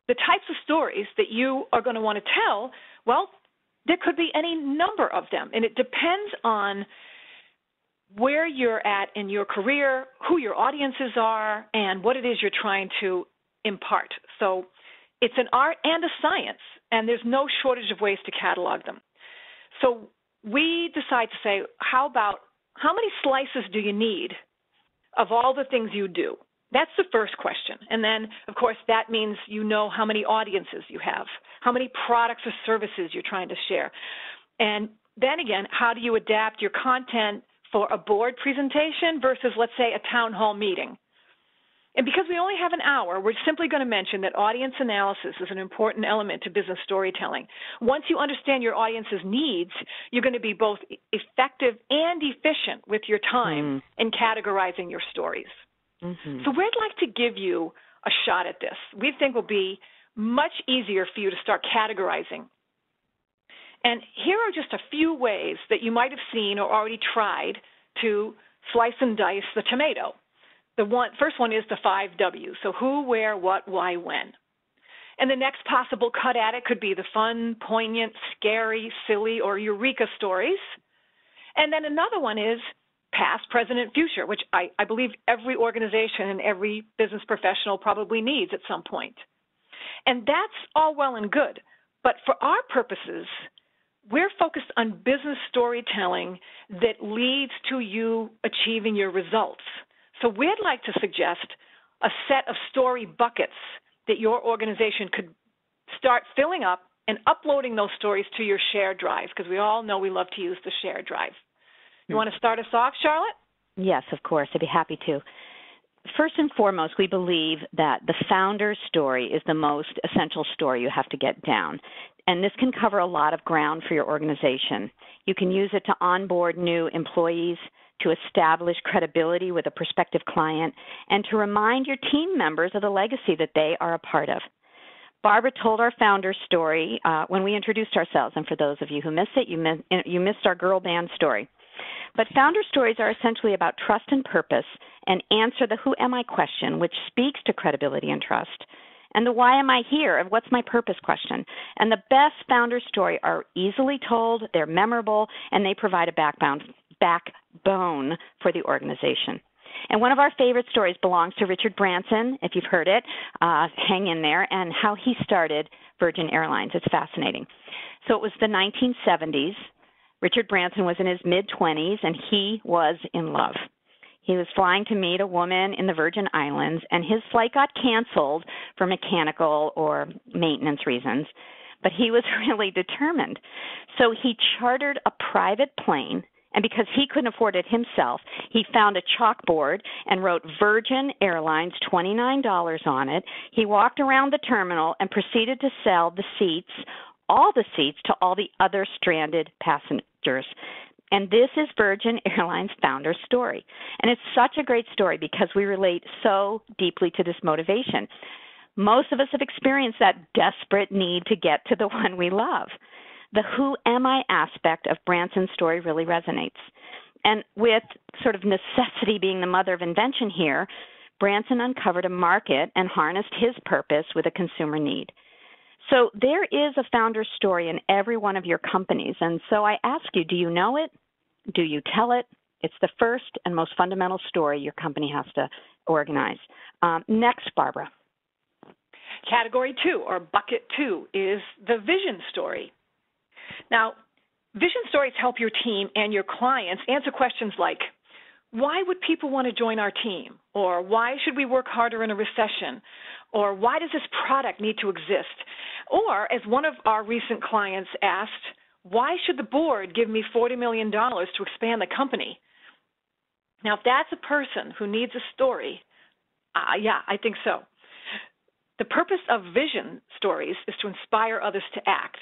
the types of stories that you are going to want to tell, well, there could be any number of them, and it depends on where you're at in your career, who your audiences are, and what it is you're trying to impart. So it's an art and a science, and there's no shortage of ways to catalog them. So we decide to say, how many slices do you need of all the things you do? That's the first question. And then, of course, that means you know how many audiences you have, how many products or services you're trying to share. And then again, how do you adapt your content for a board presentation versus, let's say, a town hall meeting? And because we only have an hour, we're simply going to mention that audience analysis is an important element to business storytelling. Once you understand your audience's needs, you're going to be both effective and efficient with your time in categorizing your stories. So we'd like to give you a shot at this. We think will be much easier for you to start categorizing. And here are just a few ways that you might have seen or already tried to slice and dice the tomato. The first one is the 5 W's, so who, where, what, why, when. And the next possible cut at it could be the fun, poignant, scary, silly, or eureka stories. And then another one is past, present, and future, which I believe every organization and every business professional probably needs at some point. And that's all well and good. But for our purposes, we're focused on business storytelling that leads to you achieving your results. So we'd like to suggest a set of story buckets that your organization could start filling up and uploading those stories to your shared drive, because we all know we love to use the shared drive. You want to start us off, Charlotte? Yes, of course. I'd be happy to. First and foremost, we believe that the founder's story is the most essential story you have to get down. And this can cover a lot of ground for your organization. You can use it to onboard new employees, to establish credibility with a prospective client, and to remind your team members of the legacy that they are a part of. Barbara told our founder's story when we introduced ourselves, and for those of you who missed it, you missed our girl band story. But founder stories are essentially about trust and purpose and answer the who am I question, which speaks to credibility and trust, and the why am I here and what's my purpose question. And the best founder story are easily told, they're memorable, and they provide a backbone for the organization. And one of our favorite stories belongs to Richard Branson. If you've heard it, hang in there, and how he started Virgin Airlines. It's fascinating. So it was the 1970s. Richard Branson was in his mid-20s, and he was in love. He was flying to meet a woman in the Virgin Islands, and his flight got canceled for mechanical or maintenance reasons, but he was really determined. So he chartered a private plane, and because he couldn't afford it himself, he found a chalkboard and wrote Virgin Airlines, $29 on it. He walked around the terminal and proceeded to sell the seats, all the seats, to all the other stranded passengers. And this is Virgin Airlines founder's story. And it's such a great story because we relate so deeply to this motivation. Most of us have experienced that desperate need to get to the one we love. The who am I aspect of Branson's story really resonates. And with sort of necessity being the mother of invention here, Branson uncovered a market and harnessed his purpose with a consumer need. So there is a founder's story in every one of your companies. And so I ask you, do you know it? Do you tell it? It's the first and most fundamental story your company has to organize. Next, Barbara. Category 2, or bucket 2, is the vision story. Now, vision stories help your team and your clients answer questions like, why would people want to join our team? Or why should we work harder in a recession? Or why does this product need to exist? Or, as one of our recent clients asked, why should the board give me $40 million to expand the company? Now, if that's a person who needs a story, yeah, I think so. The purpose of vision stories is to inspire others to act,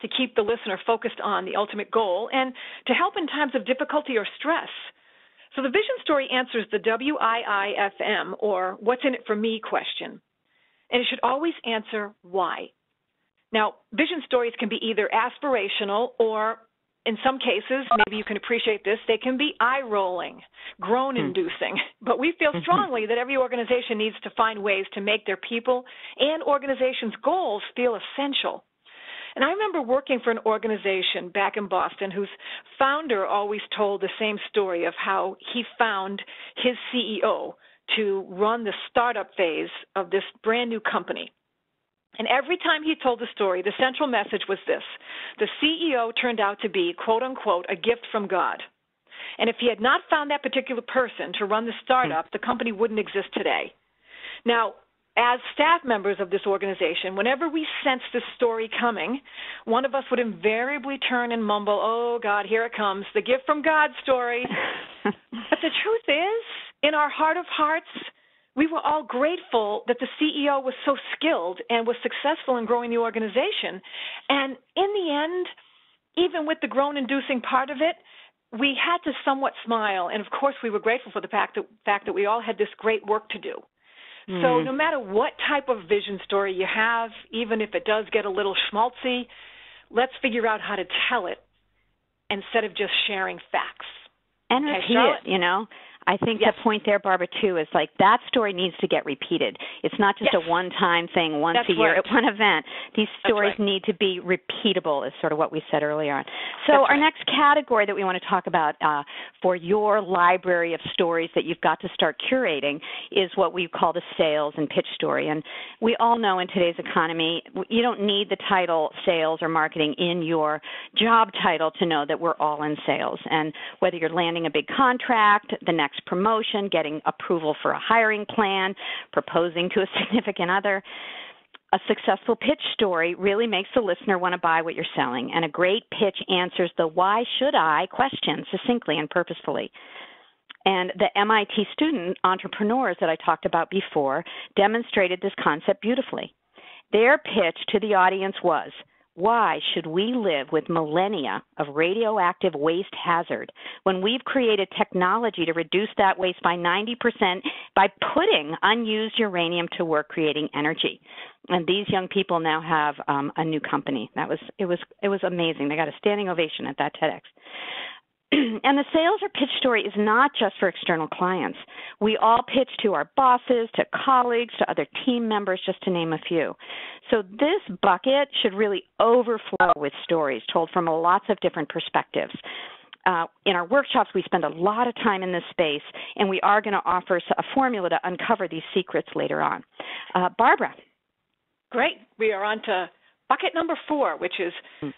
to keep the listener focused on the ultimate goal, and to help in times of difficulty or stress. So the vision story answers the WIIFM, or what's in it for me question. And it should always answer why. Now, vision stories can be either aspirational or in some cases, maybe you can appreciate this, they can be eye-rolling, groan-inducing. But we feel strongly that every organization needs to find ways to make their people and organization's goals feel essential. And I remember working for an organization back in Boston whose founder always told the same story of how he found his CEO to run the startup phase of this brand new company. And every time he told the story, the central message was this: the CEO turned out to be, quote unquote, a gift from God. And if he had not found that particular person to run the startup, the company wouldn't exist today. Now, as staff members of this organization, whenever we sensed this story coming, one of us would invariably turn and mumble, "Oh, God, here it comes, the gift from God story." But the truth is, in our heart of hearts, we were all grateful that the CEO was so skilled and was successful in growing the organization. And in the end, even with the groan-inducing part of it, we had to somewhat smile. And, of course, we were grateful for the fact that we all had this great work to do. So no matter what type of vision story you have, even if it does get a little schmaltzy, let's figure out how to tell it instead of just sharing facts. And repeat it, you know. I think the point there, Barbara, too, is like that story needs to get repeated. It's not just a one-time thing once a year at one event. These stories need to be repeatable is sort of what we said earlier on. So our next category that we want to talk about for your library of stories that you've got to start curating is what we call the sales and pitch story. And we all know in today's economy, you don't need the title sales or marketing in your job title to know that we're all in sales. And whether you're landing a big contract, the next promotion, getting approval for a hiring plan, proposing to a significant other, a successful pitch story really makes the listener want to buy what you're selling. And a great pitch answers the why should I question succinctly and purposefully. And the MIT student entrepreneurs that I talked about before demonstrated this concept beautifully. Their pitch to the audience was, why should we live with millennia of radioactive waste hazard when we've created technology to reduce that waste by 90% by putting unused uranium to work creating energy? And these young people now have a new company. It was amazing. They got a standing ovation at that TEDx. And the sales or pitch story is not just for external clients. We all pitch to our bosses, to colleagues, to other team members, just to name a few. So this bucket should really overflow with stories told from lots of different perspectives. In our workshops, we spend a lot of time in this space, and we are going to offer a formula to uncover these secrets later on. Barbara. Great. We are on to bucket number 4, which is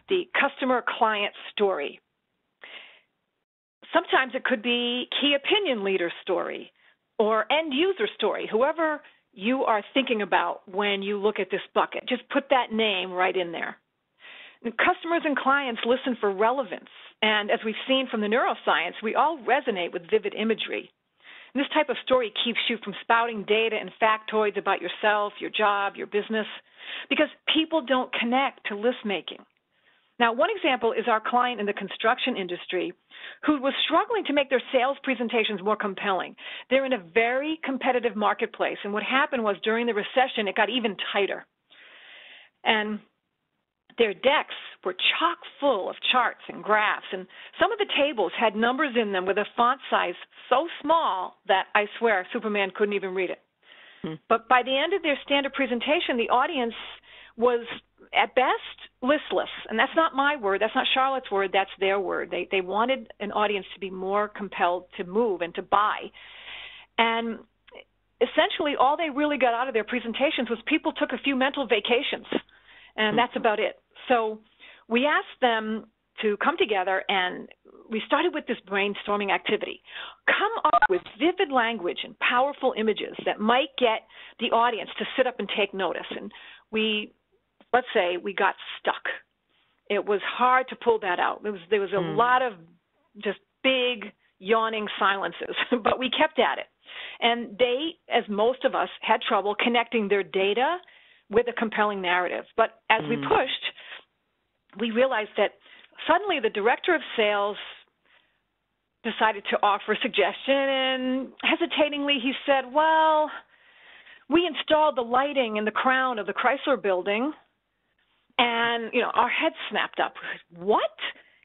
the customer-client story. Sometimes it could be key opinion leader story or end user story, whoever you are thinking about when you look at this bucket. Just put that name right in there. And customers and clients listen for relevance. And as we've seen from the neuroscience, we all resonate with vivid imagery. And this type of story keeps you from spouting data and factoids about yourself, your job, your business, because people don't connect to list making. Now, one example is our client in the construction industry who was struggling to make their sales presentations more compelling. They're in a very competitive marketplace, and what happened was during the recession, it got even tighter. And their decks were chock full of charts and graphs, and some of the tables had numbers in them with a font size so small that I swear Superman couldn't even read it. But by the end of their standard presentation, the audience was at best listless, and that's not my word, that's not Charlotte's word, that's their word. They wanted an audience to be more compelled to move and to buy. And essentially all they really got out of their presentations was people took a few mental vacations, and that's about it. So we asked them to come together, and we started with this brainstorming activity. Come up with vivid language and powerful images that might get the audience to sit up and take notice. And let's say we got stuck. It was hard to pull that out. There was a lot of just big, yawning silences, but we kept at it. And they, as most of us, had trouble connecting their data with a compelling narrative. But as we pushed, we realized that suddenly the director of sales decided to offer a suggestion, and hesitatingly he said, well, we installed the lighting in the crown of the Chrysler building, and, our heads snapped up. What?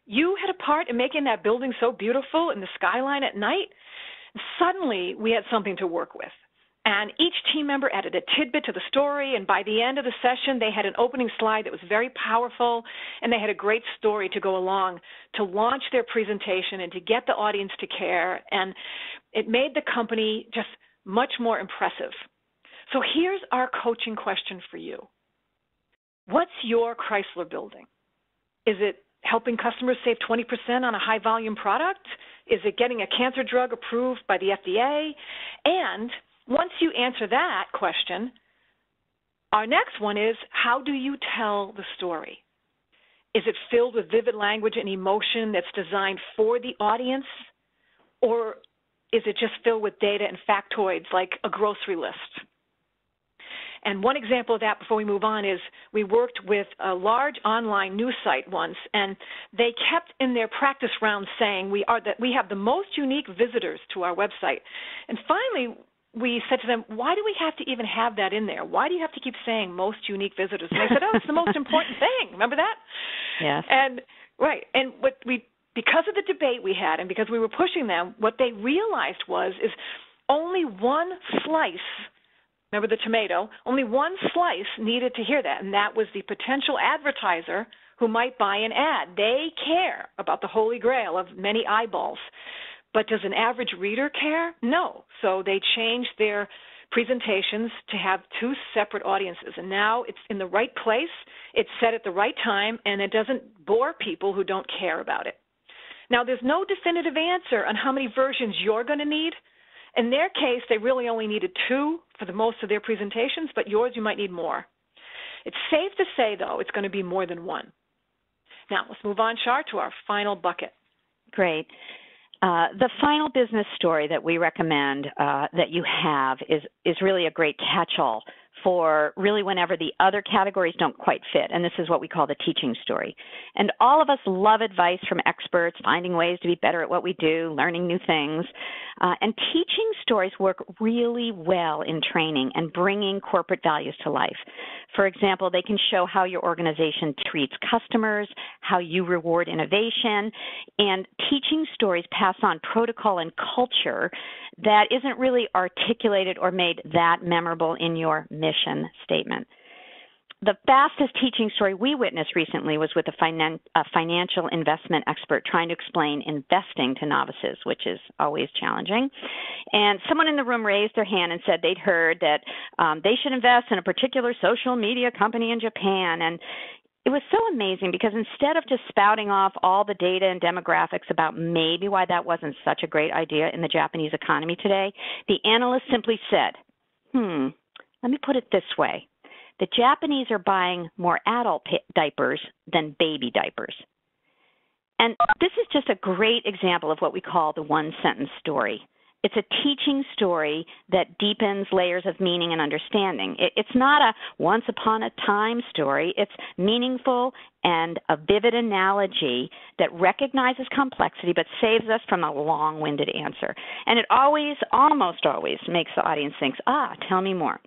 You had a part in making that building so beautiful in the skyline at night. Suddenly, we had something to work with. And each team member added a tidbit to the story, and by the end of the session, they had an opening slide that was very powerful, and they had a great story to go along to launch their presentation and to get the audience to care, and it made the company just much more impressive. So here's our coaching question for you. What's your Chrysler building? Is it helping customers save 20% on a high-volume product? Is it getting a cancer drug approved by the FDA? And once you answer that question, our next one is, how do you tell the story? Is it filled with vivid language and emotion that's designed for the audience? Or is it just filled with data and factoids like a grocery list? And one example of that before we move on is we worked with a large online news site once, and they kept in their practice rounds saying we have the most unique visitors to our website. And finally, we said to them, why do we have to even have that in there? Why do you have to keep saying most unique visitors? And they said, it's the most important thing. Remember that? Yes. And right. And because of the debate we had and because we were pushing them, what they realized is only one slice. Remember the tomato? Only one slice needed to hear that, and that was the potential advertiser who might buy an ad. They care about the holy grail of many eyeballs. But does an average reader care? No. So they changed their presentations to have two separate audiences, and now it's in the right place, it's set at the right time, and it doesn't bore people who don't care about it. Now, there's no definitive answer on how many versions you're going to need. In their case, they really only needed 2 for the most of their presentations, but yours you might need more. It's safe to say, though, it's going to be more than 1. Now, let's move on, Shar, to our final bucket. Great. The final business story that we recommend that you have is really a great catch-all for really whenever the other categories don't quite fit, and this is what we call the teaching story. And all of us love advice from experts, finding ways to be better at what we do, learning new things, and teaching stories work really well in training and bringing corporate values to life. For example, they can show how your organization treats customers, how you reward innovation, and teaching stories pass on protocol and culture that isn't really articulated or made that memorable in your mission statement. The fastest teaching story we witnessed recently was with a financial investment expert trying to explain investing to novices, which is always challenging. And someone in the room raised their hand and said they'd heard that they should invest in a particular social media company in Japan. And it was so amazing because instead of just spouting off all the data and demographics about maybe why that wasn't such a great idea in the Japanese economy today, the analyst simply said, let me put it this way. The Japanese are buying more adult diapers than baby diapers. And this is just a great example of what we call the one-sentence story. It's a teaching story that deepens layers of meaning and understanding. It's not a once-upon-a-time story. It's meaningful and a vivid analogy that recognizes complexity but saves us from a long-winded answer. And it almost always makes the audience think, tell me more.